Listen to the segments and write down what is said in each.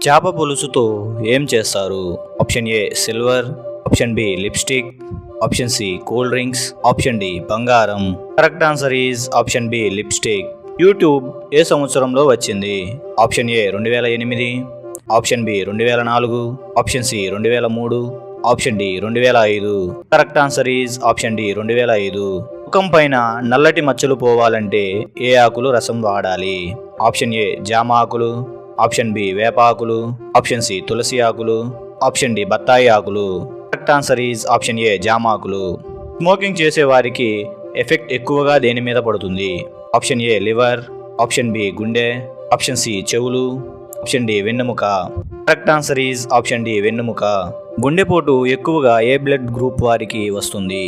చేప పులుసుతో ఏం చేస్తారు? Option A silver, option B lipstick, option C cool drinks, option D బంగారం. Correct answer is option B lipstick. YouTube ఏ సంవత్సరంలో వచ్చింది? Option A 2008, option B 2004, option C 2003, option D 2005. Correct answer is option D 2005. ముఖం పైన నల్లటి మచ్చలు పోవాలంటే ఏ ఆకులు రసం వాడాలి? ఆప్షన్ ఏ జామ ఆకులు, ఆప్షన్ బి వేప ఆకులు, ఆప్షన్ సి తులసి ఆకులు, ఆప్షన్ డి బత్తాయి ఆకులు. కరెక్ట్ ఆన్సర్ ఈజ్ ఆప్షన్ ఏ జామ ఆకులు. స్మోకింగ్ చేసే వారికి ఎఫెక్ట్ ఎక్కువగా దేని మీద పడుతుంది? Option A liver, option B గుండె, ఆప్షన్ సి చెవులు, ఆప్షన్ డి వెన్నెముక. Correct answer is option D వెన్నెముక. గుండెపోటు ఎక్కువగా ఏ బ్లడ్ గ్రూప్ వారికి వస్తుంది?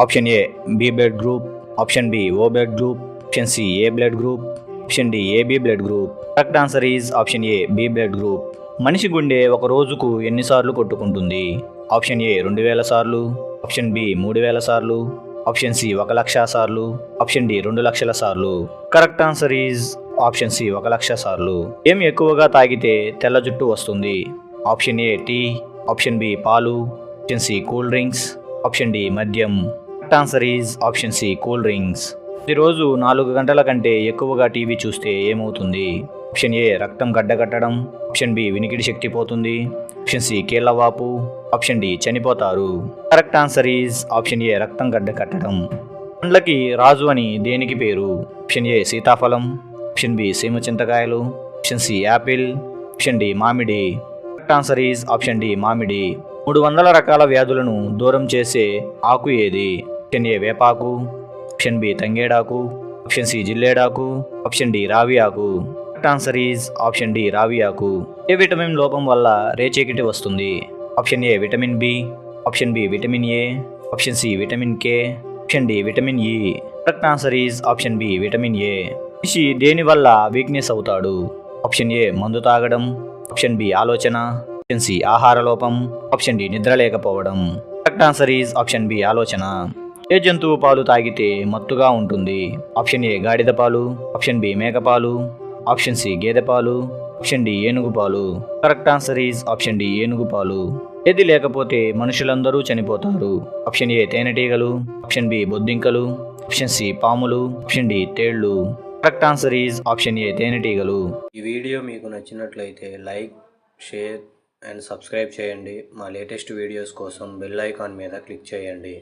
Option A B blood group, option B O blood group, option C A blood group, option D AB blood group. Correct answer is option A B blood group. మనిషి గుండె ఒక రోజుకు ఎన్నిసార్లు కొట్టుకుంటుంది? ఆప్షన్ ఏ 2000 సార్లు, option B 3000 సార్లు, option C 1,00,000 సార్లు, option D 2,00,000 సార్లు. Correct answer is option C 1,00,000 సార్లు. ఏం ఎక్కువగా తాగితే తెల్ల జుట్టు వస్తుంది? Option A tea, option B పాలు, option C cool drinks, option D మద్యం. Correct answer is option C cool drinks. ప్రతిరోజు 4 గంటల కంటే ఎక్కువగా టీవీ చూస్తే ఏమవుతుంది? ఆప్షన్ ఏ రక్తం గడ్డకట్టడం, ఆప్షన్ బి వినికిడి శక్తి పోతుంది, ఆప్షన్ సి కీళ్లవాపు, ఆప్షన్ డి చనిపోతారు. కరెక్ట్ ఆన్సర్ ఈజ్ ఆప్షన్ ఏ రక్తం గడ్డకట్టడం. పండ్లకి రాజు అని దేనికి పేరు? ఆప్షన్ ఏ సీతాఫలం, ఆప్షన్ బి సీమ చింతకాయలు, option C apple, option D మామిడి. Correct answer is option D మామిడి. 300 రకాల వ్యాధులను దూరం చేసే ఆకు ఏది? ఆప్షన్ ఏ వేపాకు, ఆప్షన్ బి తంగేడాకు, ఆప్షన్ సి జిల్లేడాకు, ఆప్షన్ డి రావి ఆకు. Correct answer is option D రావి ఆకు. ఏ విటమిన్ లోపం వల్ల రేచీకటి వస్తుంది? Option A vitamin B, option B vitamin A, option C vitamin K, option D vitamin E. Correct answer is option B vitamin A. మనిషి దేని వల్ల వీక్నెస్ అవుతాడు? ఆప్షన్ ఏ మందు తాగడం, ఆప్షన్ బి ఆలోచన, ఆప్షన్ సి ఆహార లోపం, ఆప్షన్ డి నిద్ర లేకపోవడం. Correct answer is option B ఆలోచన. ఏ జంతువు పాలు తాగితే మత్తుగా ఉంటుంది? ఆప్షన్ ఏ గాడిద పాలు, ఆప్షన్ బి మేక పాలు, ఆప్షన్ సి గేదె పాలు, ఆప్షన్ డి ఏనుగు పాలు. Correct answer is option D ఏనుగు పాలు. ఏది లేకపోతే మనుషులందరూ చనిపోతారు? ఆప్షన్ ఏ తేనెటీగలు, ఆప్షన్ బి బొద్దింకలు, ఆప్షన్ సి పాములు, ఆప్షన్ డి తేళ్లు. Correct answer is option A తేనెటీగలు. ఈ వీడియో మీకు నచ్చినట్లయితే లైక్, షేర్ అండ్ సబ్స్క్రైబ్ చేయండి. మా లేటెస్ట్ వీడియోస్ కోసం బెల్ ఐకాన్ మీద క్లిక్ చేయండి.